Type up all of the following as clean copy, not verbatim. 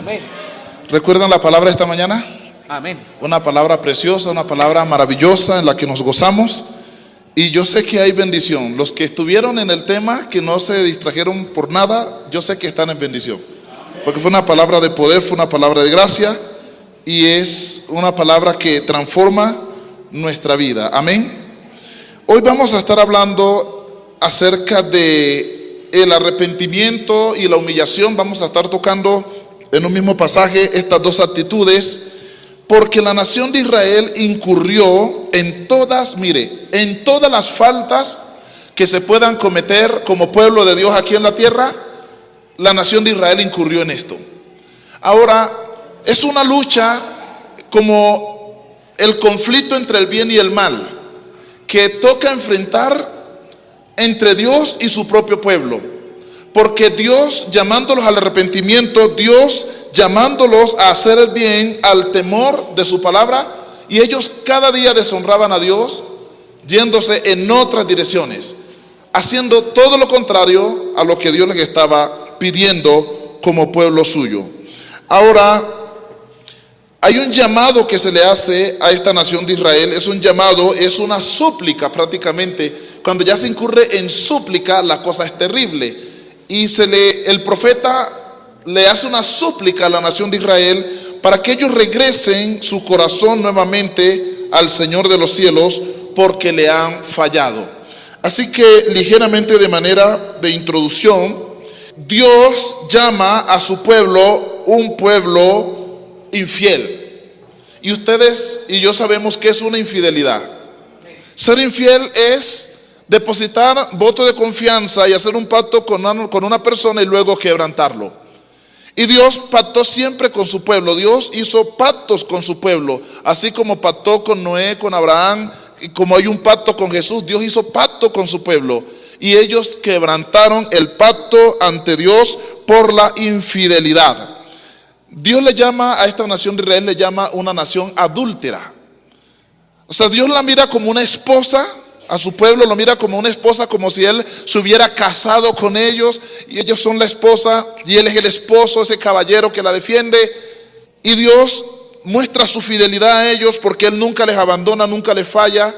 Amén. ¿Recuerdan la palabra esta mañana? Amén. Una palabra preciosa, una palabra maravillosa en la que nos gozamos. Y yo sé que hay bendición. Los que estuvieron en el tema, que no se distrajeron por nada, yo sé que están en bendición. Porque fue una palabra de poder, fue una palabra de gracia. Y es una palabra que transforma nuestra vida. Amén. Hoy vamos a estar hablando acerca de el arrepentimiento y la humillación. Vamos a estar tocando en un mismo pasaje estas dos actitudes, porque la nación de Israel incurrió en todas, en todas las faltas que se puedan cometer como pueblo de Dios aquí en la tierra. La nación de Israel incurrió en esto. Ahora, es una lucha como el conflicto entre el bien y el mal, que toca enfrentar entre Dios y su propio pueblo. Porque Dios, llamándolos al arrepentimiento, Dios llamándolos a hacer el bien, al temor de su palabra, y ellos cada día deshonraban a Dios, yéndose en otras direcciones, haciendo todo lo contrario a lo que Dios les estaba pidiendo como pueblo suyo. Ahora, hay un llamado que se le hace a esta nación de Israel. Es un llamado, es una súplica prácticamente. Cuando ya se incurre en súplica, la cosa es terrible. Y el profeta le hace una súplica a la nación de Israel para que ellos regresen su corazón nuevamente al Señor de los cielos, porque le han fallado. Así que ligeramente, de manera de introducción, Dios llama a su pueblo un pueblo infiel. Y ustedes y yo sabemos que es una infidelidad. Ser infiel es depositar voto de confianza y hacer un pacto con una persona y luego quebrantarlo. Y Dios pactó siempre con su pueblo. Dios hizo pactos con su pueblo, así como pactó con Noé, con Abraham, y como hay un pacto con Jesús. Dios hizo pacto con su pueblo, y ellos quebrantaron el pacto ante Dios por la infidelidad. Dios le llama a esta nación de Israel, le llama una nación adúltera. O sea, Dios la mira como una esposa. A su pueblo lo mira como una esposa, como si él se hubiera casado con ellos y ellos son la esposa y él es el esposo, ese caballero que la defiende. Y Dios muestra su fidelidad a ellos porque él nunca les abandona, nunca les falla,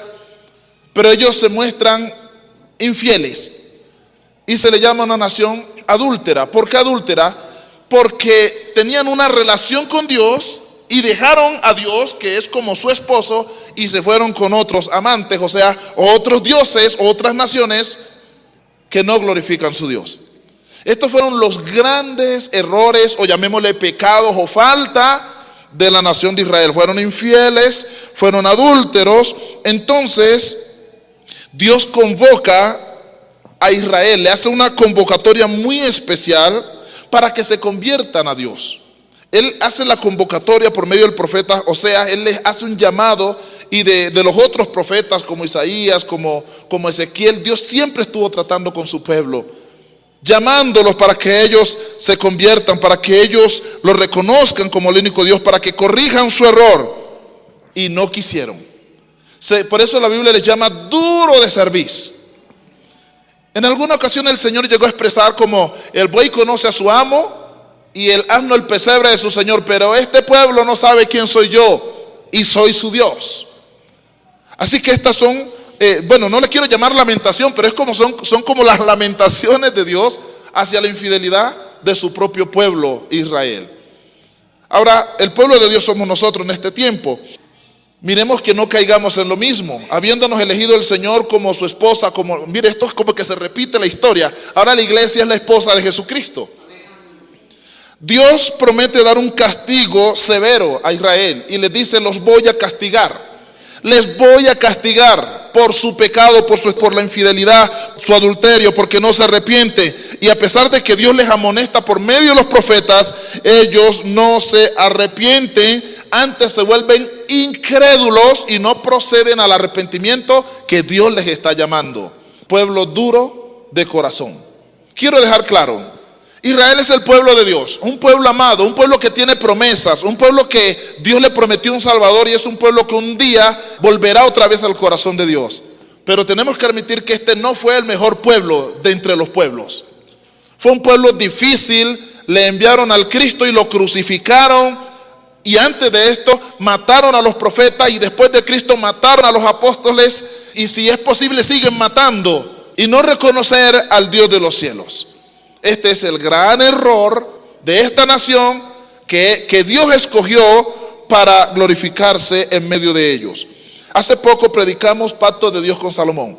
pero ellos se muestran infieles y se le llama una nación adúltera. ¿Por qué adúltera? Porque tenían una relación con Dios y dejaron a Dios, que es como su esposo, y se fueron con otros amantes, o sea, otros dioses, otras naciones que no glorifican su Dios. Estos fueron los grandes errores, o llamémosle pecados o falta de la nación de Israel. Fueron infieles, fueron adúlteros. Entonces Dios convoca a Israel, le hace una convocatoria muy especial para que se conviertan a Dios. Él hace la convocatoria por medio del profeta Oseas. Él les hace un llamado, y de los otros profetas como Isaías, como Ezequiel. Dios siempre estuvo tratando con su pueblo, llamándolos para que ellos se conviertan, para que ellos lo reconozcan como el único Dios, para que corrijan su error, y no quisieron. Por eso la Biblia les llama duro de cerviz. En alguna ocasión el Señor llegó a expresar como el buey conoce a su amo y el asno el pesebre de su señor, pero este pueblo no sabe quién soy yo y soy su Dios. Así que estas son, no le quiero llamar lamentación, pero es como son como las lamentaciones de Dios hacia la infidelidad de su propio pueblo Israel. Ahora, el pueblo de Dios somos nosotros en este tiempo. Miremos que no caigamos en lo mismo, habiéndonos elegido el Señor como su esposa, esto es como que se repite la historia. Ahora la iglesia es la esposa de Jesucristo. Dios promete dar un castigo severo a Israel y les dice: los voy a castigar. Les voy a castigar por su pecado, por la infidelidad, su adulterio, porque no se arrepiente. Y a pesar de que Dios les amonesta por medio de los profetas, ellos no se arrepienten, antes se vuelven incrédulos y no proceden al arrepentimiento que Dios les está llamando. Pueblo duro de corazón. Quiero dejar claro, Israel es el pueblo de Dios, un pueblo amado, un pueblo que tiene promesas, un pueblo que Dios le prometió un Salvador, y es un pueblo que un día volverá otra vez al corazón de Dios. Pero tenemos que admitir que este no fue el mejor pueblo de entre los pueblos. Fue un pueblo difícil le enviaron al Cristo y lo crucificaron. Y antes de esto mataron a los profetas, y después de Cristo mataron a los apóstoles, y si es posible siguen matando, y no reconocer al Dios de los cielos. Este es el gran error de esta nación que Dios escogió para glorificarse en medio de ellos. Hace poco predicamos pacto de Dios con Salomón,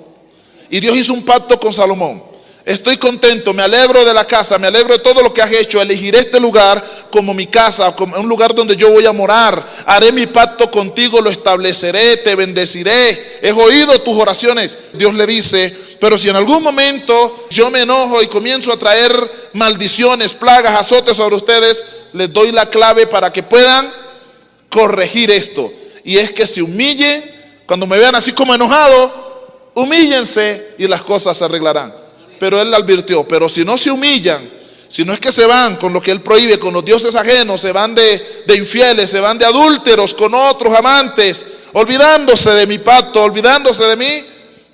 y Dios hizo un pacto con Salomón. Estoy contento, me alegro de la casa, me alegro de todo lo que has hecho. Elegiré este lugar como mi casa, como un lugar donde yo voy a morar. Haré mi pacto contigo, lo estableceré, te bendeciré. He oído tus oraciones. Dios le dice, pero si en algún momento yo me enojo y comienzo a traer maldiciones, plagas, azotes sobre ustedes, les doy la clave para que puedan corregir esto. Y es que se humillen. Cuando me vean así como enojado, humíllense y las cosas se arreglarán. Pero él le advirtió, pero si no se humillan, si no es que se van con lo que él prohíbe, con los dioses ajenos, se van de infieles, se van de adúlteros con otros amantes, olvidándose de mi pacto, olvidándose de mí,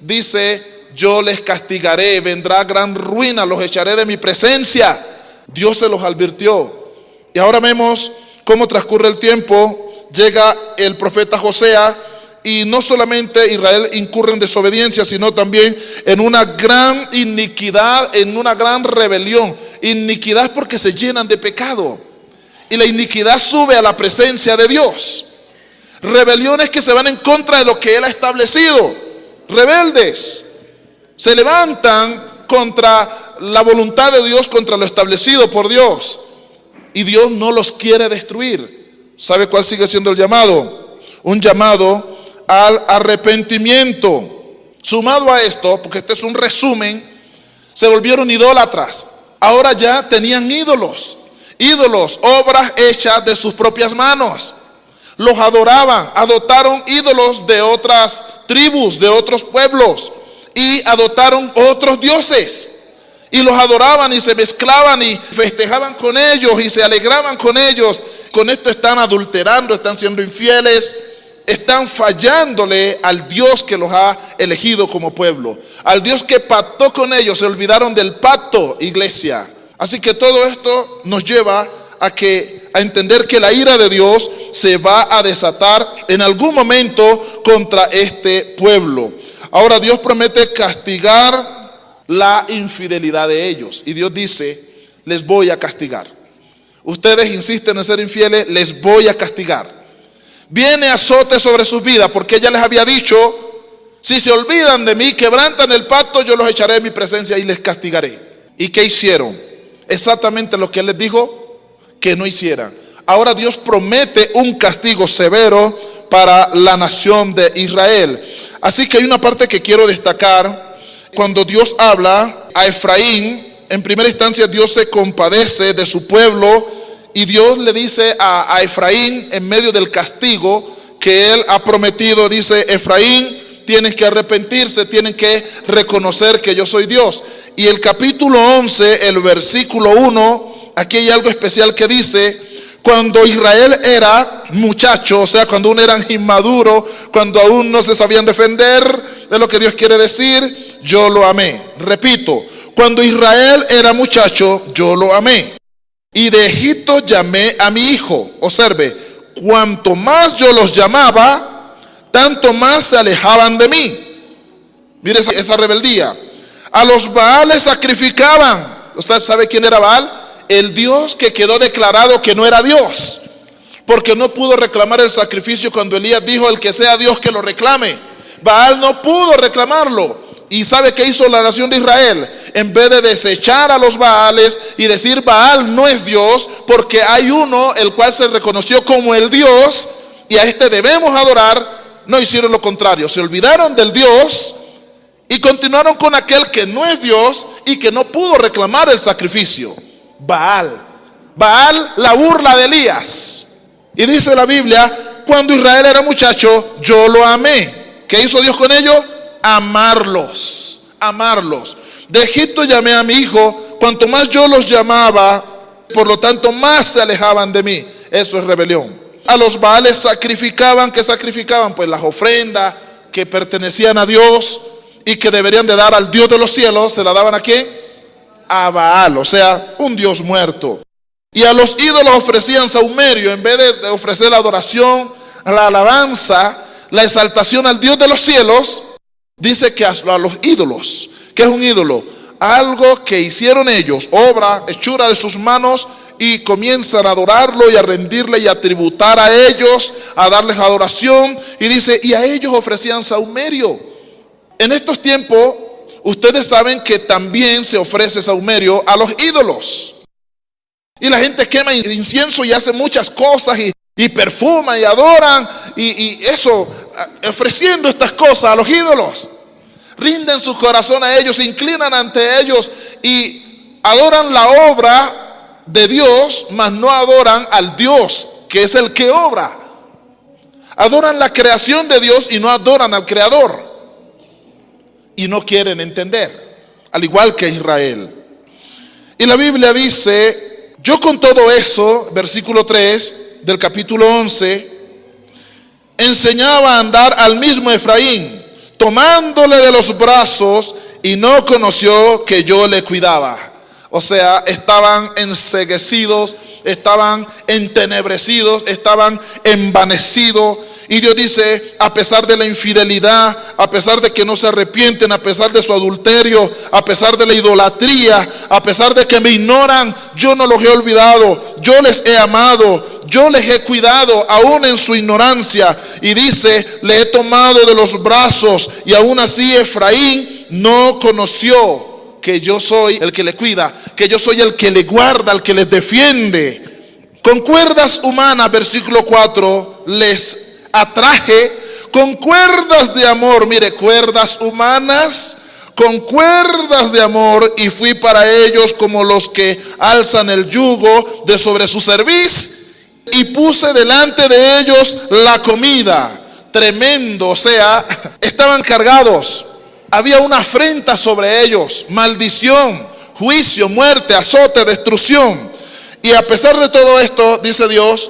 dice, yo les castigaré, vendrá gran ruina, los echaré de mi presencia. Dios se los advirtió. Y ahora vemos cómo transcurre el tiempo. Llega el profeta Josea, y no solamente Israel incurre en desobediencia, sino también en una gran iniquidad, en una gran rebelión. Iniquidad porque se llenan de pecado, y la iniquidad sube a la presencia de Dios. Rebeliones que se van en contra de lo que Él ha establecido. Rebeldes se levantan contra la voluntad de Dios, contra lo establecido por Dios, y Dios no los quiere destruir. ¿Sabe cuál sigue siendo el llamado? Un llamado al arrepentimiento. Sumado a esto, porque este es un resumen, se volvieron idólatras. Ahora ya tenían ídolos, obras hechas de sus propias manos. Los adoraban, adoptaron ídolos de otras tribus, de otros pueblos, y adoptaron otros dioses, y los adoraban y se mezclaban y festejaban con ellos y se alegraban con ellos. Con esto están adulterando, están siendo infieles, están fallándole al Dios que los ha elegido como pueblo, al Dios que pactó con ellos. Se olvidaron del pacto, iglesia. Así que todo esto nos lleva a entender que la ira de Dios se va a desatar en algún momento contra este pueblo. Ahora Dios promete castigar la infidelidad de ellos, y Dios dice, les voy a castigar. Ustedes insisten en ser infieles, les voy a castigar. Viene azote sobre sus vidas, porque ella les había dicho, si se olvidan de mí, quebrantan el pacto, yo los echaré de mi presencia y les castigaré. ¿Y qué hicieron? Exactamente lo que Él les dijo que no hicieran. Ahora Dios promete un castigo severo para la nación de Israel. Así que hay una parte que quiero destacar. Cuando Dios habla a Efraín, en primera instancia Dios se compadece de su pueblo, y Dios le dice a Efraín, en medio del castigo que Él ha prometido, dice, Efraín, tienes que arrepentirse, tienen que reconocer que yo soy Dios. Y el capítulo 11, el versículo 1, aquí hay algo especial que dice, cuando Israel era muchacho, o sea, cuando aún eran inmaduros, cuando aún no se sabían defender de lo que Dios quiere decir, yo lo amé. Repito, cuando Israel era muchacho, yo lo amé. Y de Egipto llamé a mi hijo. Observe, cuanto más yo los llamaba, tanto más se alejaban de mí. Mire esa rebeldía. A los Baales sacrificaban. ¿Usted sabe quién era Baal? El Dios que quedó declarado que no era Dios, porque no pudo reclamar el sacrificio cuando Elías dijo, el que sea Dios que lo reclame. Baal no pudo reclamarlo. ¿Y sabe qué hizo la nación de Israel? En vez de desechar a los Baales y decir Baal no es Dios, porque hay uno el cual se reconoció como el Dios y a este debemos adorar, no hicieron lo contrario. Se olvidaron del Dios y continuaron con aquel que no es Dios y que no pudo reclamar el sacrificio. Baal, la burla de Elías. Y dice la Biblia, cuando Israel era muchacho, yo lo amé. ¿Qué hizo Dios con ellos? Amarlos. De Egipto llamé a mi hijo, cuanto más yo los llamaba, por lo tanto más se alejaban de mí. Eso es rebelión. A los Baales sacrificaban. ¿Qué sacrificaban? Pues las ofrendas que pertenecían a Dios y que deberían de dar al Dios de los cielos. ¿Se la daban a quién? A Baal, o sea, un Dios muerto. Y a los ídolos ofrecían sahumerio. En vez de ofrecer la adoración, la alabanza, la exaltación al Dios de los cielos, dice que a los ídolos. ¿Qué es un ídolo? Algo que hicieron ellos, obra, hechura de sus manos, y comienzan a adorarlo y a rendirle y a tributar a ellos, a darles adoración. Y dice, y a ellos ofrecían sahumerio. En estos tiempos, ustedes saben que también se ofrece sahumerio a los ídolos. Y la gente quema incienso y hace muchas cosas y perfuma y adoran y eso, ofreciendo estas cosas a los ídolos. Rinden su corazón a ellos, se inclinan ante ellos y adoran la obra de Dios, mas no adoran al Dios que es el que obra. Adoran la creación de Dios y no adoran al Creador. Y no quieren entender, al igual que Israel. Y la Biblia dice, yo con todo eso, versículo 3 del capítulo 11, enseñaba a andar al mismo Efraín, tomándole de los brazos, y no conoció que yo le cuidaba. O sea, estaban enceguecidos, estaban entenebrecidos, estaban envanecidos. Y Dios dice, a pesar de la infidelidad, a pesar de que no se arrepienten, a pesar de su adulterio, a pesar de la idolatría, a pesar de que me ignoran, yo no los he olvidado, yo les he amado, yo les he cuidado aún en su ignorancia. Y dice, le he tomado de los brazos, y aún así Efraín no conoció que yo soy el que le cuida, que yo soy el que le guarda, el que les defiende. Con cuerdas humanas, versículo 4, les atraje con cuerdas de amor. Mire, cuerdas humanas con cuerdas de amor, y fui para ellos como los que alzan el yugo de sobre su cerviz, y puse delante de ellos la comida. Tremendo, o sea, estaban cargados. Había una afrenta sobre ellos, maldición, juicio, muerte, azote, destrucción. Y a pesar de todo esto, dice Dios,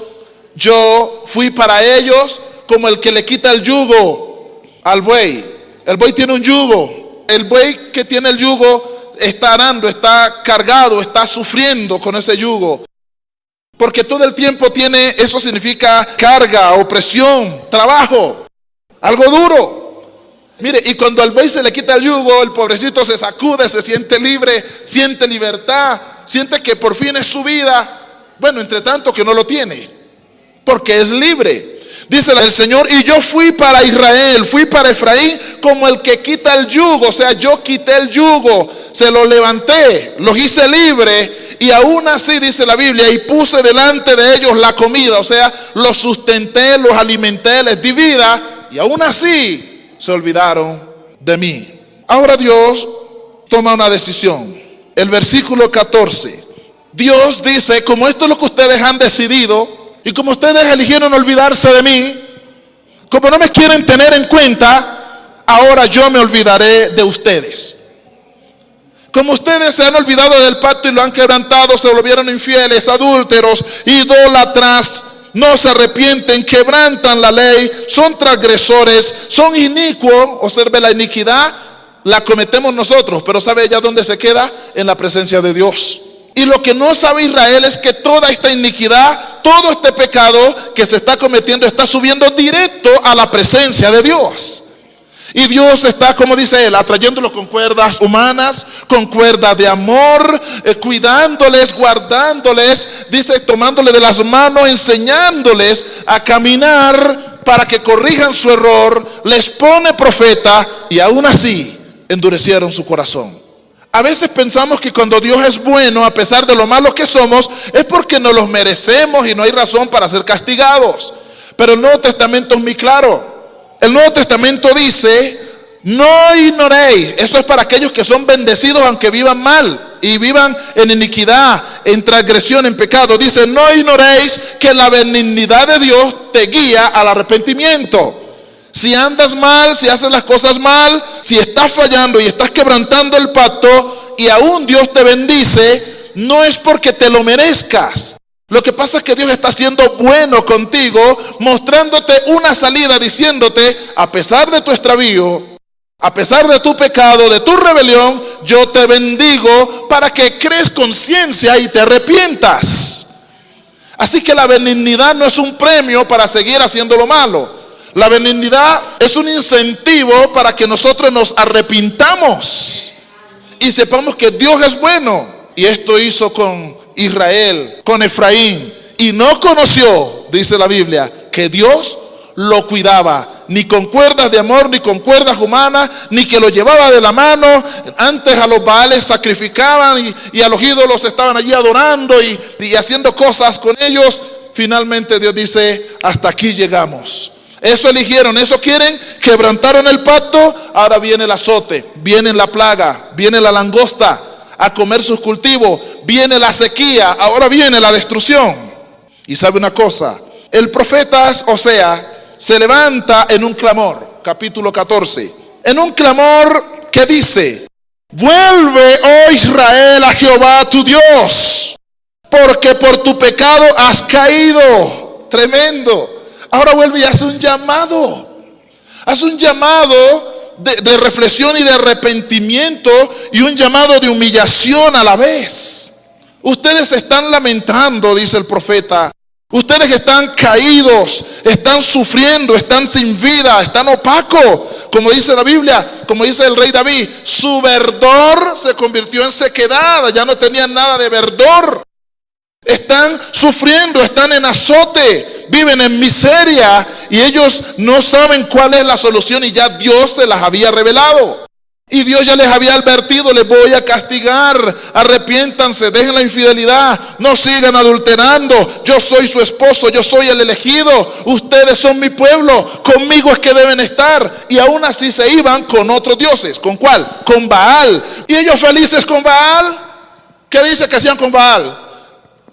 yo fui para ellos como el que le quita el yugo al buey. El buey tiene un yugo. El buey que tiene el yugo está arando, está cargado, está sufriendo con ese yugo. Porque todo el tiempo tiene, eso significa carga, opresión, trabajo, algo duro. Mire, y cuando al buey se le quita el yugo, el pobrecito se sacude, se siente libre, siente libertad, siente que por fin es su vida. Bueno, entre tanto que no lo tiene, porque es libre. Dice el Señor, y yo fui para Israel, fui para Efraín como el que quita el yugo. O sea, yo quité el yugo, se lo levanté, los hice libre, y aún así, dice la Biblia, y puse delante de ellos la comida. O sea, los sustenté, los alimenté, les di vida, y aún así se olvidaron de mí. Ahora Dios toma una decisión. El versículo 14, Dios dice, como esto es lo que ustedes han decidido, y como ustedes eligieron olvidarse de mí, como no me quieren tener en cuenta, ahora yo me olvidaré de ustedes. Como ustedes se han olvidado del pacto y lo han quebrantado, se volvieron infieles, adúlteros, idólatras, no se arrepienten, quebrantan la ley, son transgresores, son inicuos. Observe, la iniquidad la cometemos nosotros, pero ¿sabe ella dónde se queda? En la presencia de Dios. Y lo que no sabe Israel es que toda esta iniquidad, todo este pecado que se está cometiendo está subiendo directo a la presencia de Dios. Y Dios está, como dice él, atrayéndolos con cuerdas humanas, con cuerdas de amor, cuidándoles, guardándoles, dice, tomándole de las manos, enseñándoles a caminar para que corrijan su error, les pone profeta, y aún así endurecieron su corazón. A veces pensamos que cuando Dios es bueno, a pesar de lo malos que somos, es porque nos los merecemos y no hay razón para ser castigados. Pero el Nuevo Testamento es muy claro. El Nuevo Testamento dice, no ignoréis. Eso es para aquellos que son bendecidos aunque vivan mal y vivan en iniquidad, en transgresión, en pecado. Dice, no ignoréis que la benignidad de Dios te guía al arrepentimiento. Si andas mal, si haces las cosas mal, si estás fallando y estás quebrantando el pacto y aún Dios te bendice, no es porque te lo merezcas. Lo que pasa es que Dios está siendo bueno contigo, mostrándote una salida, diciéndote, a pesar de tu extravío, a pesar de tu pecado, de tu rebelión, yo te bendigo para que crees conciencia y te arrepientas. Así que la benignidad no es un premio para seguir haciendo lo malo. La benignidad es un incentivo para que nosotros nos arrepintamos y sepamos que Dios es bueno. Y esto hizo con Israel, con Efraín. Y no conoció, dice la Biblia, que Dios lo cuidaba, ni con cuerdas de amor, ni con cuerdas humanas, ni que lo llevaba de la mano. Antes a los Baales sacrificaban y a los ídolos estaban allí adorando y haciendo cosas con ellos. Finalmente Dios dice, hasta aquí llegamos. Eso eligieron, eso quieren, quebrantaron el pacto. Ahora viene el azote, viene la plaga, viene la langosta a comer sus cultivos, viene la sequía, ahora viene la destrucción. Y sabe una cosa, el profeta Oseas se levanta en un clamor, capítulo 14, en un clamor que dice: vuelve, oh Israel, a Jehová tu Dios, porque por tu pecado has caído. Tremendo. Ahora vuelve y hace un llamado. Hace un llamado de reflexión y de arrepentimiento, y un llamado de humillación a la vez. Ustedes se están lamentando, dice el profeta. Ustedes están caídos, están sufriendo, están sin vida, están opacos. Como dice la Biblia, como dice el rey David, su verdor se convirtió en sequedad, ya no tenían nada de verdor. Están sufriendo, están en azote, viven en miseria, y ellos no saben cuál es la solución, y ya Dios se las había revelado. Y Dios ya les había advertido: les voy a castigar, arrepiéntanse, dejen la infidelidad, no sigan adulterando, yo soy su esposo, yo soy el elegido, ustedes son mi pueblo, conmigo es que deben estar. Y aún así se iban con otros dioses. ¿Con cuál? Con Baal. Y ellos felices con Baal. ¿Qué dice que hacían con Baal?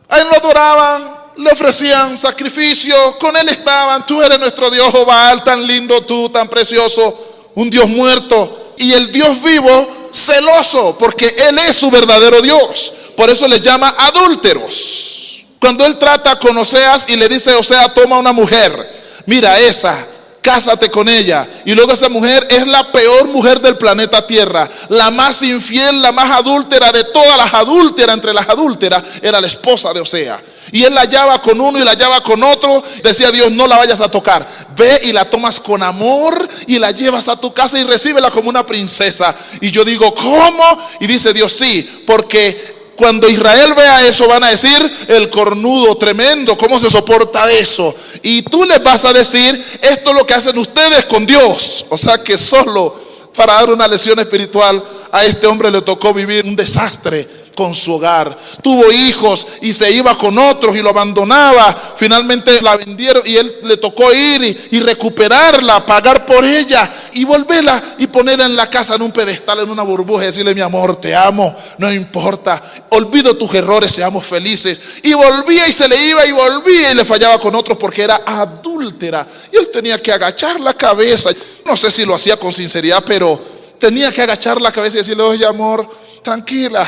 A él lo adoraban, le ofrecían sacrificio, con él estaban. Tú eres nuestro Dios, oh Baal, tan lindo tú, tan precioso, un Dios muerto. Y el Dios vivo, celoso, porque Él es su verdadero Dios. Por eso les llama adúlteros. Cuando Él trata con Oseas y le dice: Oseas, toma una mujer, mira esa, cásate con ella. Y luego esa mujer es la peor mujer del planeta Tierra, la más infiel, la más adúltera de todas las adúlteras. Entre las adúlteras era la esposa de Oseas. Y él la hallaba con uno y la hallaba con otro. Decía Dios: no la vayas a tocar, ve y la tomas con amor y la llevas a tu casa y recíbela como una princesa. Y yo digo: ¿cómo? Y dice Dios: sí, porque cuando Israel vea eso van a decir: el cornudo, tremendo, ¿cómo se soporta eso? Y tú les vas a decir: esto es lo que hacen ustedes con Dios. O sea que solo para dar una lección espiritual, a este hombre le tocó vivir un desastre con su hogar. Tuvo hijos y se iba con otros y lo abandonaba. Finalmente la vendieron y él le tocó ir y recuperarla, pagar por ella y volverla y ponerla en la casa, en un pedestal, en una burbuja, y decirle: mi amor, te amo, no importa, olvido tus errores, seamos felices. Y volvía y se le iba y volvía y le fallaba con otros porque era adúltera. Y él tenía que agachar la cabeza. No sé si lo hacía con sinceridad, pero tenía que agachar la cabeza y decirle: oye, amor, tranquila,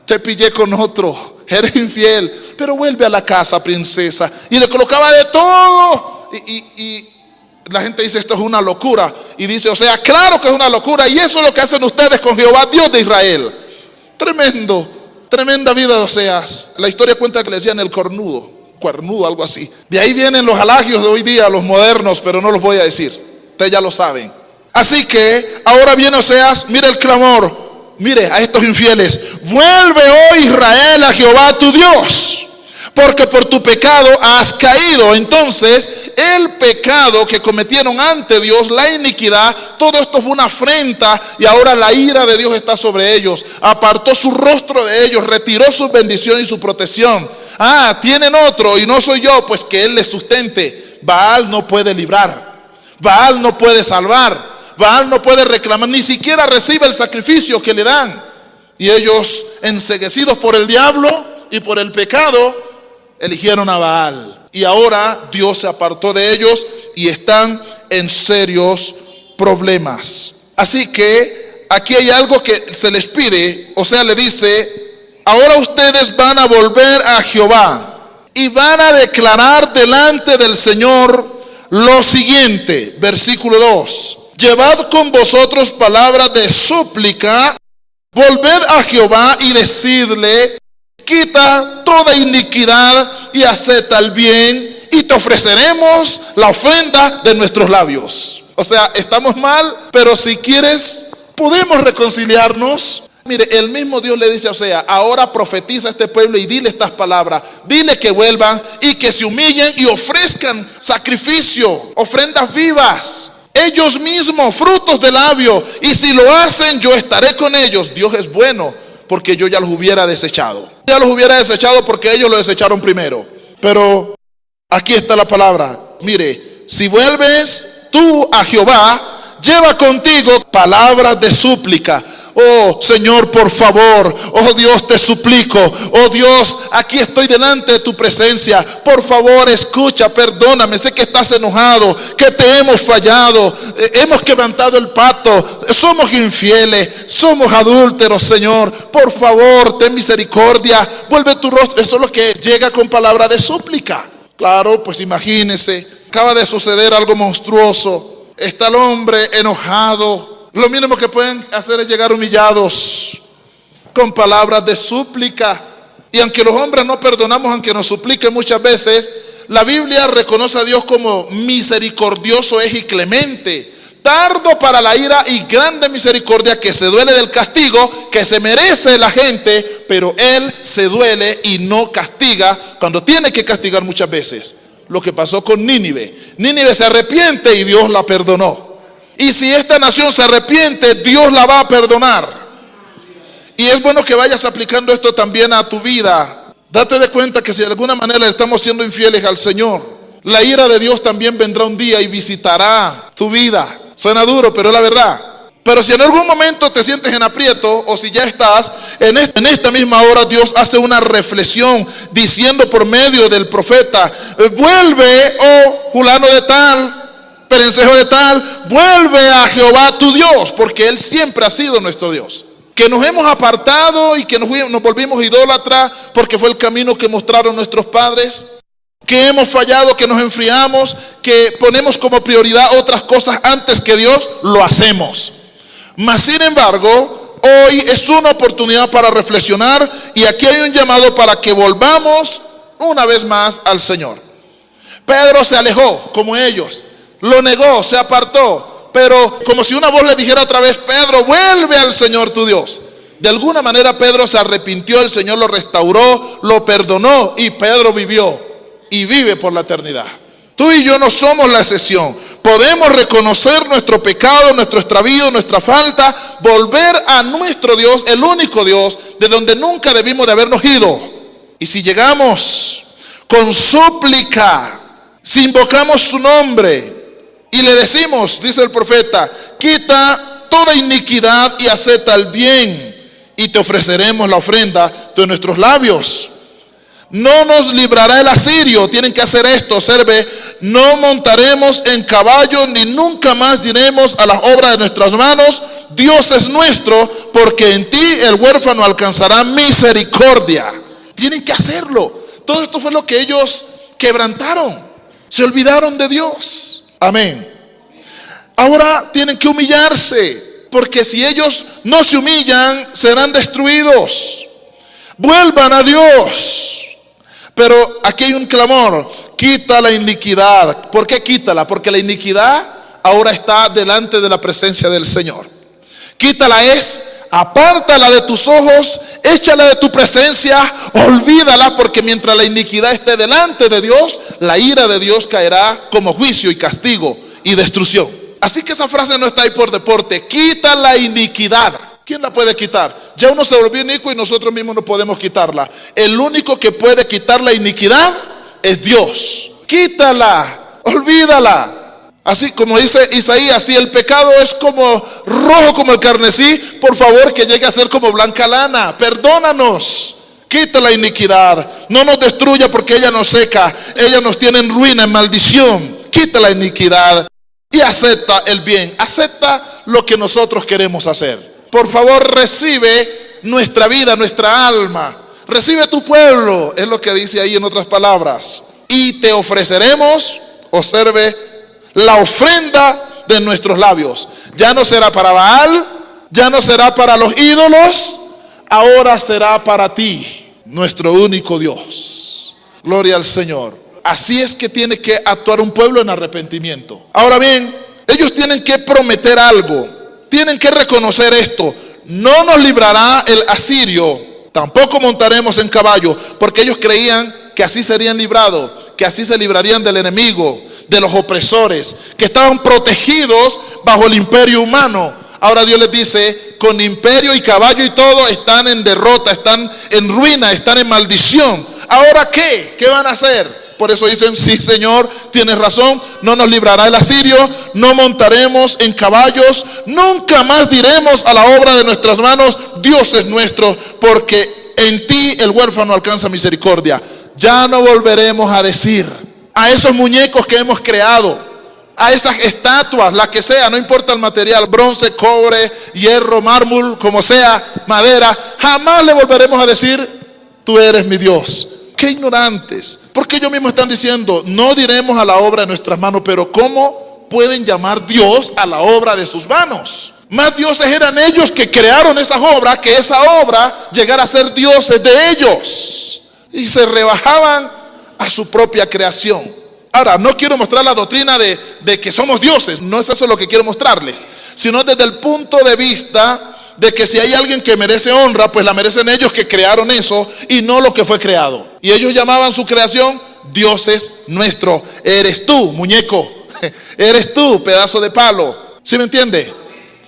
te pillé con otro, eres infiel, pero vuelve a la casa, princesa. Y le colocaba de todo. Y la gente dice: esto es una locura. Y dice: o sea, claro que es una locura. Y eso es lo que hacen ustedes con Jehová, Dios de Israel. Tremendo, tremenda vida de Oseas. La historia cuenta que le decían el cornudo, cuernudo, algo así. De ahí vienen los halagios de hoy día, los modernos, pero no los voy a decir, ustedes ya lo saben. Así que ahora viene Oseas, mire el clamor. Mire a estos infieles: vuelve, oh Israel, a Jehová tu Dios, porque por tu pecado has caído. Entonces el pecado que cometieron ante Dios, la iniquidad, todo esto fue una afrenta, y ahora la ira de Dios está sobre ellos. Apartó su rostro de ellos, retiró su bendición y su protección. Tienen otro y no soy yo, pues que Él les sustente. Baal no puede librar, Baal no puede salvar, Baal no puede reclamar, ni siquiera recibe el sacrificio que le dan. Y ellos, enceguecidos por el diablo y por el pecado, eligieron a Baal. Y ahora Dios se apartó de ellos y están en serios problemas. Así que aquí hay algo que se les pide. O sea, le dice: ahora ustedes van a volver a Jehová y van a declarar delante del Señor lo siguiente. Versículo 2: llevad con vosotros palabras de súplica, volved a Jehová y decidle: quita toda iniquidad y acepta el bien, y te ofreceremos la ofrenda de nuestros labios. O sea, estamos mal, pero si quieres, podemos reconciliarnos. Mire, el mismo Dios le dice a Osea: ahora profetiza a este pueblo y dile estas palabras. Dile que vuelvan y que se humillen y ofrezcan sacrificio, ofrendas vivas, ellos mismos, frutos de labio. Y si lo hacen, yo estaré con ellos. Dios es bueno, porque yo ya los hubiera desechado. Ya los hubiera desechado porque ellos lo desecharon primero. Pero aquí está la palabra. Mire, si vuelves tú a Jehová, lleva contigo palabras de súplica. Oh Señor, por favor, oh Dios, te suplico, oh Dios, aquí estoy delante de tu presencia, por favor escucha, perdóname, sé que estás enojado, que te hemos fallado, hemos quebrantado el pacto, somos infieles, somos adúlteros, Señor, por favor, ten misericordia, vuelve tu rostro. Eso es lo que llega con palabra de súplica. Claro, pues imagínense, acaba de suceder algo monstruoso, está el hombre enojado. Lo mínimo que pueden hacer es llegar humillados con palabras de súplica. Y aunque los hombres no perdonamos, aunque nos supliquen muchas veces, la Biblia reconoce a Dios como misericordioso es y clemente, tardo para la ira y grande misericordia, que se duele del castigo que se merece la gente, pero Él se duele y no castiga cuando tiene que castigar muchas veces. Lo que pasó con Nínive. Nínive se arrepiente y Dios la perdonó. Y si esta nación se arrepiente, Dios la va a perdonar. Y es bueno que vayas aplicando esto también a tu vida. Date de cuenta que si de alguna manera estamos siendo infieles al Señor, la ira de Dios también vendrá un día y visitará tu vida. Suena duro, pero es la verdad. Pero si en algún momento te sientes en aprieto, o si ya estás, en esta misma hora Dios hace una reflexión diciendo por medio del profeta: vuelve, oh fulano de tal, perencejo de tal, vuelve a Jehová tu Dios, porque Él siempre ha sido nuestro Dios. Que nos hemos apartado y que nos volvimos idólatras porque fue el camino que mostraron nuestros padres. Que hemos fallado, que nos enfriamos, que ponemos como prioridad otras cosas antes que Dios, lo hacemos. Mas sin embargo, hoy es una oportunidad para reflexionar, y aquí hay un llamado para que volvamos una vez más al Señor. Pedro se alejó como ellos, lo negó, se apartó, pero como si una voz le dijera otra vez: Pedro, vuelve al Señor tu Dios. De alguna manera Pedro se arrepintió, el Señor lo restauró, lo perdonó, y Pedro vivió y vive por la eternidad. Tú y yo no somos la excepción. Podemos reconocer nuestro pecado, nuestro extravío, nuestra falta, volver a nuestro Dios, el único Dios, de donde nunca debimos de habernos ido. Y si llegamos con súplica, si invocamos su nombre y le decimos, dice el profeta: quita toda iniquidad y acepta el bien, y te ofreceremos la ofrenda de nuestros labios. No nos librará el asirio. Tienen que hacer esto, observe: no montaremos en caballo, ni nunca más diremos a las obras de nuestras manos: Dios es nuestro, porque en ti el huérfano alcanzará misericordia. Tienen que hacerlo. Todo esto fue lo que ellos quebrantaron. Se olvidaron de Dios. Amén. Ahora tienen que humillarse, porque si ellos no se humillan, serán destruidos. Vuelvan a Dios. Pero aquí hay un clamor: quita la iniquidad. ¿Por qué quítala? Porque la iniquidad ahora está delante de la presencia del Señor. Quítala es: apártala de tus ojos, échala de tu presencia, olvídala, porque mientras la iniquidad esté delante de Dios, la ira de Dios caerá como juicio y castigo y destrucción. Así que esa frase no está ahí por deporte. Quita la iniquidad. ¿Quién la puede quitar? Ya uno se volvió inicuo y nosotros mismos no podemos quitarla. El único que puede quitar la iniquidad es Dios. Quítala, olvídala. Así como dice Isaías: si el pecado es como rojo como el carmesí, por favor que llegue a ser como blanca lana. Perdónanos. Quita la iniquidad. No nos destruya, porque ella nos seca. Ella nos tiene en ruina, en maldición. Quita la iniquidad y acepta el bien. Acepta lo que nosotros queremos hacer. Por favor, recibe nuestra vida, nuestra alma. Recibe tu pueblo, es lo que dice ahí en otras palabras. Y te ofreceremos, observe, la ofrenda de nuestros labios. Ya no será para Baal, ya no será para los ídolos, ahora será para ti. nuestro único Dios. Gloria al Señor. Así es que tiene que actuar un pueblo en arrepentimiento. Ahora bien, ellos tienen que prometer algo. Tienen que reconocer esto. No nos librará el asirio, tampoco montaremos en caballo, porque ellos creían que así serían librados, que así se librarían del enemigo, de los opresores, que estaban protegidos bajo el imperio humano. Ahora Dios les dice, con imperio y caballo y todo están en derrota, están en ruina, están en maldición. ¿Ahora qué? ¿Qué van a hacer? Por eso dicen, sí, Señor, tienes razón, no nos librará el asirio, no montaremos en caballos, nunca más diremos a la obra de nuestras manos, Dios es nuestro, porque en ti el huérfano alcanza misericordia. Ya no volveremos a decir a esos muñecos que hemos creado, a esas estatuas, la que sea, no importa el material, bronce, cobre, hierro, mármol, como sea, madera, jamás le volveremos a decir, tú eres mi Dios. Qué ignorantes, porque ellos mismos están diciendo, no diremos a la obra de nuestras manos, pero ¿cómo pueden llamar Dios a la obra de sus manos? Más dioses eran ellos que crearon esas obras, que esa obra llegara a ser dioses de ellos, y se rebajaban a su propia creación. Ahora, no quiero mostrar la doctrina de que somos dioses, no es eso lo que quiero mostrarles, sino desde el punto de vista de que si hay alguien que merece honra, pues la merecen ellos que crearon eso y no lo que fue creado. Y ellos llamaban su creación dioses nuestro. Eres tú, muñeco, eres tú, pedazo de palo, ¿sí me entiende?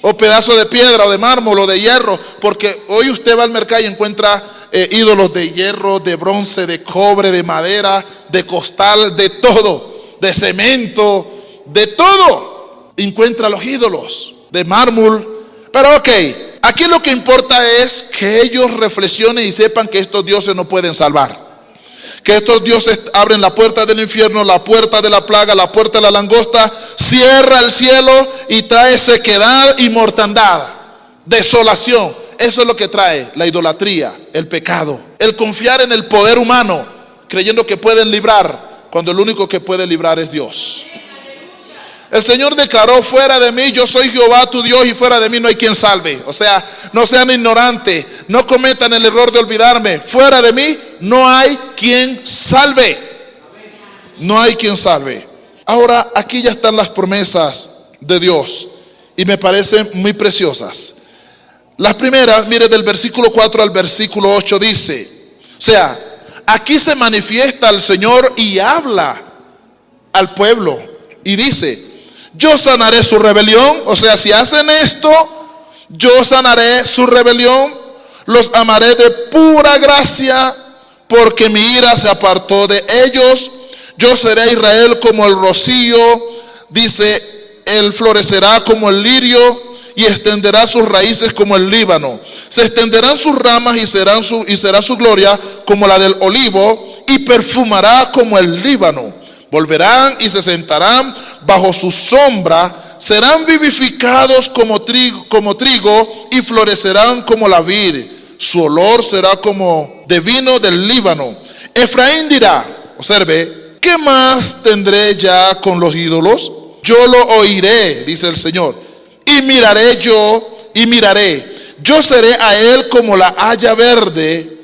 O pedazo de piedra o de mármol o de hierro, porque hoy usted va al mercado y encuentra ídolos de hierro, de bronce, de cobre, de madera, de costal, de todo, de cemento, de todo. Encuentra los ídolos de mármol. Pero ok, aquí lo que importa es que ellos reflexionen y sepan que estos dioses no pueden salvar. Que estos dioses abren la puerta del infierno, la puerta de la plaga, la puerta de la langosta, cierra el cielo y trae sequedad y mortandad, desolación. Eso es lo que trae la idolatría, el pecado, el confiar en el poder humano, creyendo que pueden librar, cuando el único que puede librar es Dios. El Señor declaró, fuera de mí yo soy Jehová tu Dios y fuera de mí no hay quien salve. O sea, no sean ignorantes, no cometan el error de olvidarme. Fuera de mí no hay quien salve. No hay quien salve. Ahora, aquí ya están las promesas de Dios y me parecen muy preciosas. Las primeras, mire, del versículo 4 al versículo 8 dice, o sea, aquí se manifiesta el Señor y habla al pueblo y dice, yo sanaré su rebelión. O sea, si hacen esto, yo sanaré su rebelión, los amaré de pura gracia, porque mi ira se apartó de ellos. Yo seré a Israel como el rocío, dice, él florecerá como el lirio y extenderá sus raíces como el Líbano. Se extenderán sus ramas y será su gloria como la del olivo, y perfumará como el Líbano. Volverán y se sentarán bajo su sombra, serán vivificados como trigo y florecerán como la vid. Su olor será como de vino del Líbano. Efraín dirá, observe, ¿qué más tendré ya con los ídolos? Yo lo oiré, dice el Señor, y miraré yo seré a él como la haya verde,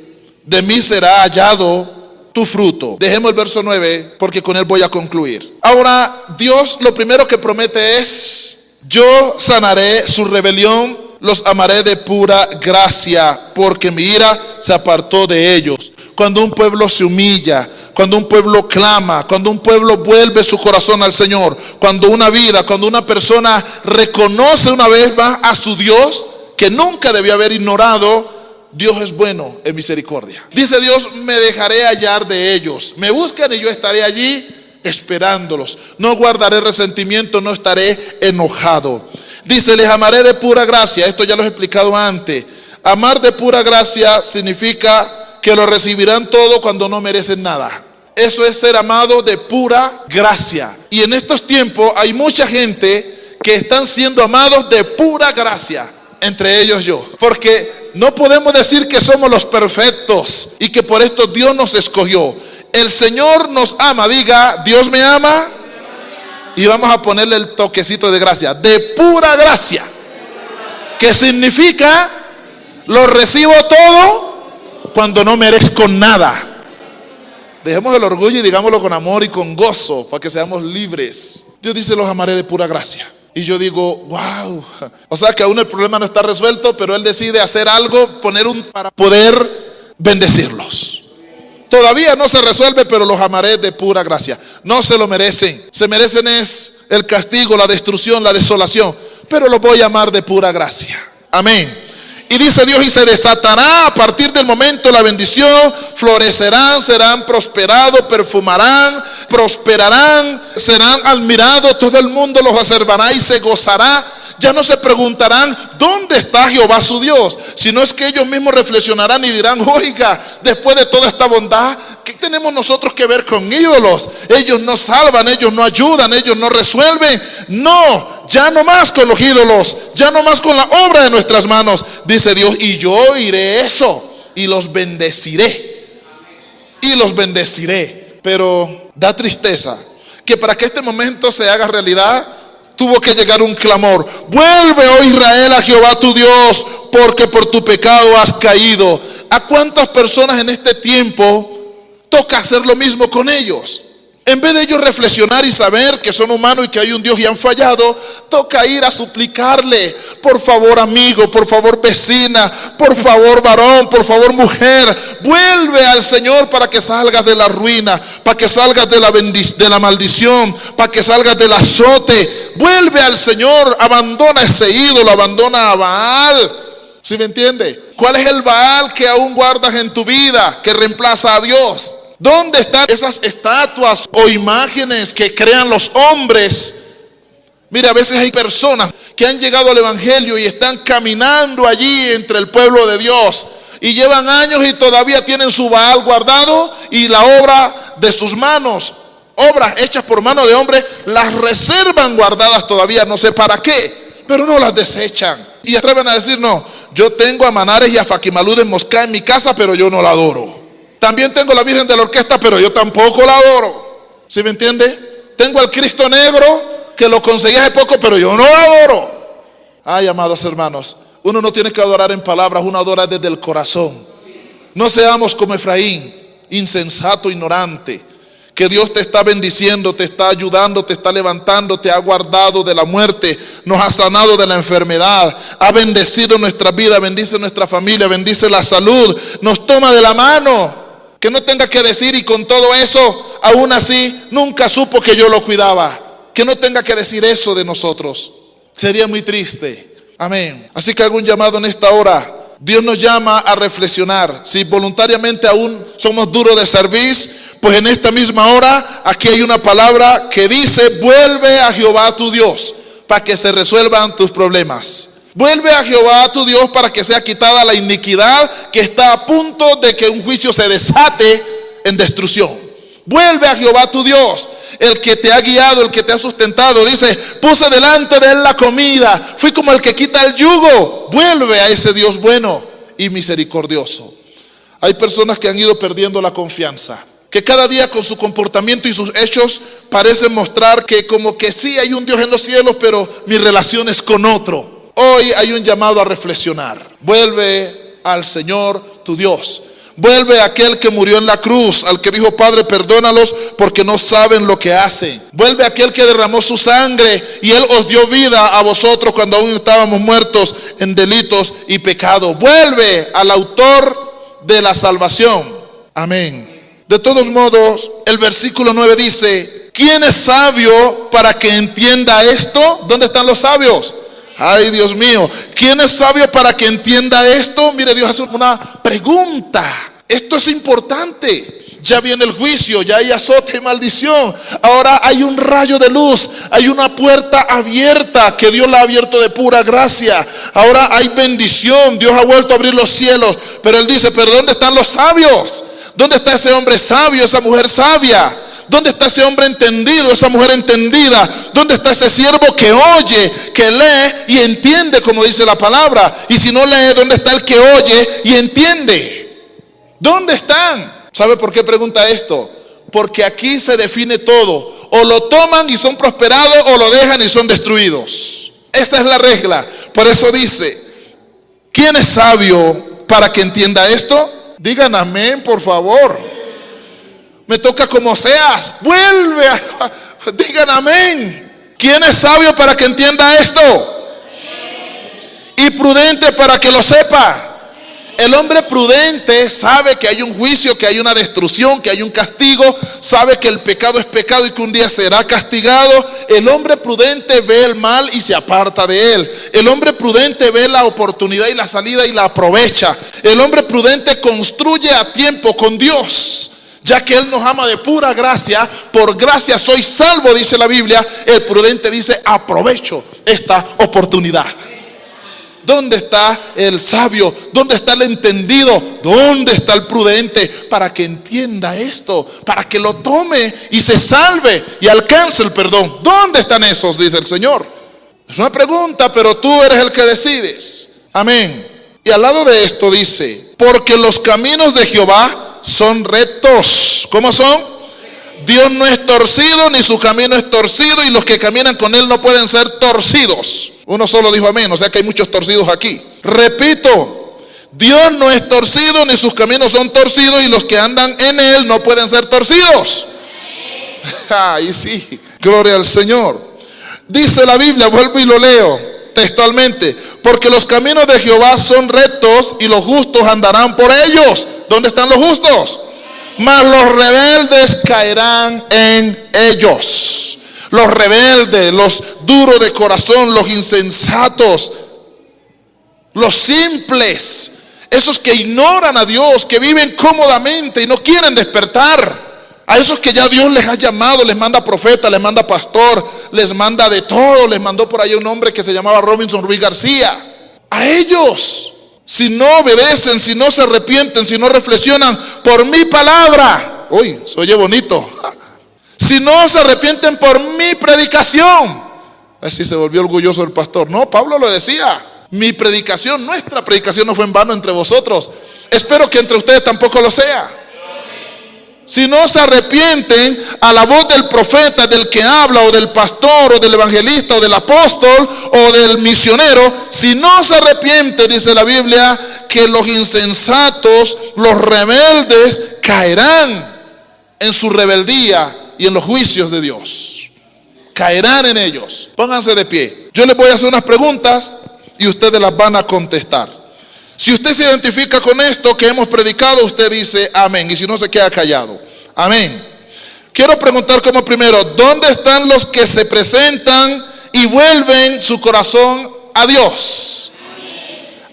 de mí será hallado tu fruto. Dejemos el verso 9 porque con él voy a concluir. Ahora, Dios lo primero que promete es, yo sanaré su rebelión, los amaré de pura gracia, porque mi ira se apartó de ellos. Cuando un pueblo se humilla, cuando un pueblo clama, cuando un pueblo vuelve su corazón al Señor, cuando una persona reconoce una vez más a su Dios, que nunca debió haber ignorado, Dios es bueno en misericordia. Dice Dios, me dejaré hallar de ellos. Me buscan y yo estaré allí esperándolos. No guardaré resentimiento, no estaré enojado. Dice, les amaré de pura gracia. Esto ya lo he explicado antes. Amar de pura gracia significa que lo recibirán todo cuando no merecen nada. Eso es ser amado de pura gracia. Y en estos tiempos hay mucha gente que están siendo amados de pura gracia. Entre ellos yo. Porque no podemos decir que somos los perfectos y que por esto Dios nos escogió. El Señor nos ama. Diga, Dios me ama. Y vamos a ponerle el toquecito de gracia. De pura gracia. Que significa, lo recibo todo cuando no merezco nada. Dejemos el orgullo y digámoslo con amor y con gozo para que seamos libres. Dios dice: los amaré de pura gracia. Y yo digo: wow. O sea que aún el problema no está resuelto, pero Él decide hacer algo, para poder bendecirlos. Todavía no se resuelve, pero los amaré de pura gracia. No se lo merecen. Se merecen es el castigo, la destrucción, la desolación, pero los voy a amar de pura gracia. Amén. Y dice Dios: y se desatará a partir del momento la bendición, florecerán, serán prosperados, perfumarán, prosperarán, serán admirados, todo el mundo los observará y se gozará. Ya no se preguntarán ¿dónde está Jehová su Dios? Sino es que ellos mismos reflexionarán y dirán: oiga, después de toda esta bondad, ¿qué tenemos nosotros que ver con ídolos? Ellos no salvan, ellos no ayudan, ellos no resuelven. No, ya no más con los ídolos, ya no más con la obra de nuestras manos, dice Dios. Y yo oiré eso y los bendeciré. Y los bendeciré. Pero da tristeza que para que este momento se haga realidad, tuvo que llegar un clamor: vuelve, oh Israel, a Jehová tu Dios, porque por tu pecado has caído. ¿A cuántas personas en este tiempo toca hacer lo mismo con ellos? En vez de ellos reflexionar y saber que son humanos y que hay un Dios y han fallado, toca ir a suplicarle: por favor amigo, por favor vecina, por favor varón, por favor mujer, vuelve al Señor para que salgas de la ruina, para que salgas de la maldición, para que salgas del azote. Vuelve al Señor, abandona ese ídolo, abandona a Baal. ¿Sí me entiende? ¿Cuál es el Baal que aún guardas en tu vida, que reemplaza a Dios? ¿Dónde están esas estatuas o imágenes que crean los hombres? Mira, a veces hay personas que han llegado al evangelio y están caminando allí entre el pueblo de Dios y llevan años y todavía tienen su Baal guardado y la obra de sus manos, obras hechas por mano de hombre, las reservan guardadas todavía, no sé para qué, pero no las desechan. Y atreven a decir: no, yo tengo a Manares y a Faquimalú de Moscá en mi casa, pero yo no la adoro. También tengo la Virgen de la Orquesta, pero yo tampoco la adoro. ¿Sí me entiende? Tengo al Cristo negro, que lo conseguí hace poco, pero yo no lo adoro. Ay, amados hermanos, uno no tiene que adorar en palabras, uno adora desde el corazón. No seamos como Efraín, insensato, ignorante, que Dios te está bendiciendo, te está ayudando, te está levantando, te ha guardado de la muerte, nos ha sanado de la enfermedad, ha bendecido nuestra vida, bendice nuestra familia, bendice la salud, nos toma de la mano. Que no tenga que decir: y con todo eso, aún así, nunca supo que yo lo cuidaba. Que no tenga que decir eso de nosotros. Sería muy triste. Amén. Así que hago un llamado en esta hora. Dios nos llama a reflexionar. Si voluntariamente aún somos duros de servir, pues en esta misma hora, aquí hay una palabra que dice: vuelve a Jehová tu Dios, para que se resuelvan tus problemas. Vuelve a Jehová tu Dios para que sea quitada la iniquidad que está a punto de que un juicio se desate en destrucción. Vuelve a Jehová tu Dios, el que te ha guiado, el que te ha sustentado. Dice: puse delante de él la comida, fui como el que quita el yugo. Vuelve a ese Dios bueno y misericordioso. Hay personas que han ido perdiendo la confianza, que cada día con su comportamiento y sus hechos parecen mostrar que como que sí hay un Dios en los cielos, pero mi relación es con otro. Hoy hay un llamado a reflexionar. Vuelve al Señor tu Dios. Vuelve a aquel que murió en la cruz, al que dijo: Padre, perdónalos porque no saben lo que hacen. Vuelve a aquel que derramó su sangre y Él os dio vida a vosotros cuando aún estábamos muertos en delitos y pecados. Vuelve al autor de la salvación. Amén. De todos modos, el versículo 9 dice: ¿quién es sabio para que entienda esto? ¿Dónde están los sabios? Ay, Dios mío, ¿quién es sabio para que entienda esto? Mire, Dios hace una pregunta. Esto es importante. Ya viene el juicio, ya hay azote y maldición. Ahora hay un rayo de luz, hay una puerta abierta que Dios la ha abierto de pura gracia. Ahora hay bendición, Dios ha vuelto a abrir los cielos. Pero Él dice: ¿pero dónde están los sabios? ¿Dónde está ese hombre sabio, esa mujer sabia? ¿Dónde está ese hombre entendido, esa mujer entendida? ¿Dónde está ese siervo que oye, que lee y entiende, como dice la palabra? Y si no lee, ¿dónde está el que oye y entiende? ¿Dónde están? ¿Sabe por qué pregunta esto? Porque aquí se define todo. O lo toman y son prosperados, o lo dejan y son destruidos. Esta es la regla. Por eso dice: ¿quién es sabio para que entienda esto? Digan amén, por favor. Me toca como seas. Vuelve. Digan amén. ¿Quién es sabio para que entienda esto? Y prudente para que lo sepa. El hombre prudente sabe que hay un juicio, que hay una destrucción, que hay un castigo. Sabe que el pecado es pecado y que un día será castigado. El hombre prudente ve el mal y se aparta de él. El hombre prudente ve la oportunidad y la salida y la aprovecha. El hombre prudente construye a tiempo con Dios, ya que Él nos ama de pura gracia. Por gracia soy salvo, dice la Biblia. El prudente dice: aprovecho esta oportunidad. ¿Dónde está el sabio? ¿Dónde está el entendido? ¿Dónde está el prudente? Para que entienda esto, para que lo tome y se salve y alcance el perdón. ¿Dónde están esos? Dice el Señor. Es una pregunta, pero tú eres el que decides. Amén. Y al lado de esto dice: porque los caminos de Jehová son rectos. ¿Cómo son? Dios no es torcido, ni su camino es torcido, y los que caminan con Él no pueden ser torcidos. Uno solo dijo amén, o sea que hay muchos torcidos aquí. Repito, Dios no es torcido, ni sus caminos son torcidos, y los que andan en Él no pueden ser torcidos. Ahí sí, gloria al Señor. Dice la Biblia, vuelvo y lo leo textualmente: porque los caminos de Jehová son rectos, y los justos andarán por ellos. ¿Dónde están los justos? Mas los rebeldes caerán en ellos. Los rebeldes, los duros de corazón, los insensatos, los simples, esos que ignoran a Dios, que viven cómodamente y no quieren despertar. A esos que ya Dios les ha llamado, les manda profeta, les manda pastor, les manda de todo. Les mandó por ahí un hombre que se llamaba Robinson Ruiz García. A ellos, si no obedecen, si no se arrepienten, si no reflexionan por mi palabra, uy, se oye bonito. Si no se arrepienten por mi predicación. Así se volvió orgulloso el pastor. No, Pablo lo decía: mi predicación, nuestra predicación no fue en vano entre vosotros. Espero que entre ustedes tampoco lo sea. Si no se arrepienten a la voz del profeta, del que habla, o del pastor, o del evangelista, o del apóstol, o del misionero, si no se arrepiente, dice la Biblia, que los insensatos, los rebeldes, caerán en su rebeldía y en los juicios de Dios. Caerán en ellos. Pónganse de pie. Yo les voy a hacer unas preguntas y ustedes las van a contestar. Si usted se identifica con esto que hemos predicado, usted dice amén, y si no, se queda callado. Amén. Quiero preguntar como primero: ¿dónde están los que se presentan y vuelven su corazón a Dios?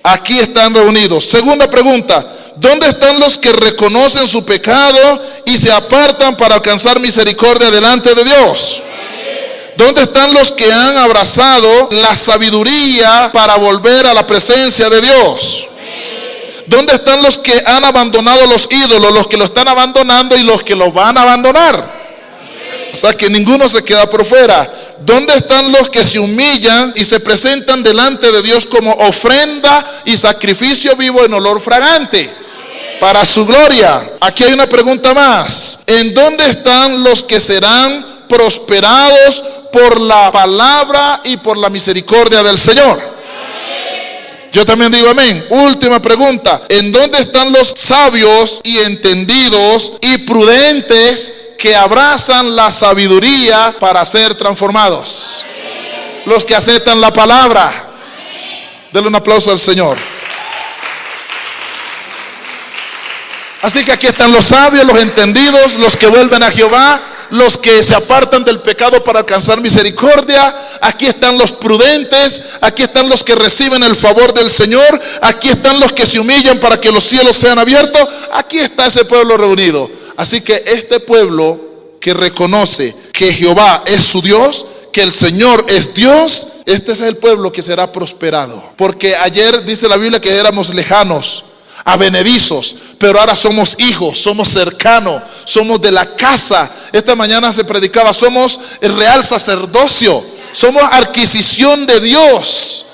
Aquí están reunidos. Segunda pregunta: ¿dónde están los que reconocen su pecado y se apartan para alcanzar misericordia delante de Dios? ¿Dónde están los que han abrazado la sabiduría para volver a la presencia de Dios? ¿Dónde están los que han abandonado los ídolos, los que lo están abandonando y los que lo van a abandonar? O sea que ninguno se queda por fuera. ¿Dónde están los que se humillan y se presentan delante de Dios como ofrenda y sacrificio vivo en olor fragante para su gloria? Aquí hay una pregunta más: ¿en dónde están los que serán prosperados por la palabra y por la misericordia del Señor? Yo también digo amén. Última pregunta: ¿en dónde están los sabios y entendidos y prudentes que abrazan la sabiduría para ser transformados? Los que aceptan la palabra. Denle un aplauso al Señor. Así que aquí están los sabios, los entendidos, los que vuelven a Jehová, los que se apartan del pecado para alcanzar misericordia. Aquí están los prudentes, aquí están los que reciben el favor del Señor, aquí están los que se humillan para que los cielos sean abiertos. Aquí está ese pueblo reunido. Así que este pueblo que reconoce que Jehová es su Dios, que el Señor es Dios, este es el pueblo que será prosperado. Porque ayer dice la Biblia que éramos lejanos, avenedizos, pero ahora somos hijos, somos cercanos, somos de la casa. Esta mañana se predicaba: somos el real sacerdocio, somos adquisición de Dios,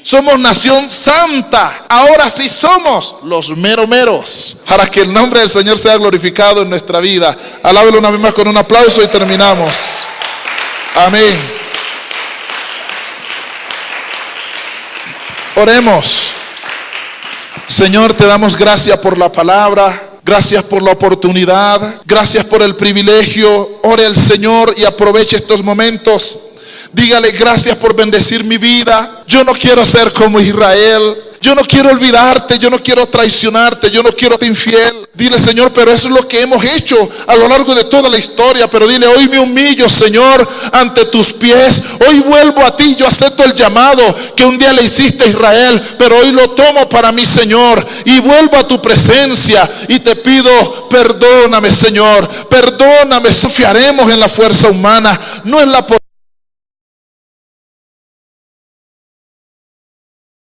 somos nación santa. Ahora sí somos los meros. Para que el nombre del Señor sea glorificado en nuestra vida. Alábelo una vez más con un aplauso y terminamos. Amén. Oremos. Señor, te damos gracias por la palabra. Gracias por la oportunidad. Gracias por el privilegio. Ore al Señor y aproveche estos momentos. Dígale: gracias por bendecir mi vida. Yo no quiero ser como Israel. Yo no quiero olvidarte, yo no quiero traicionarte, yo no quiero ser infiel. Dile: Señor, pero eso es lo que hemos hecho a lo largo de toda la historia. Pero dile: hoy me humillo, Señor, ante tus pies. Hoy vuelvo a ti, yo acepto el llamado que un día le hiciste a Israel, pero hoy lo tomo para mí, Señor. Y vuelvo a tu presencia y te pido: perdóname, Señor, perdóname. Confiaremos en la fuerza humana, no en la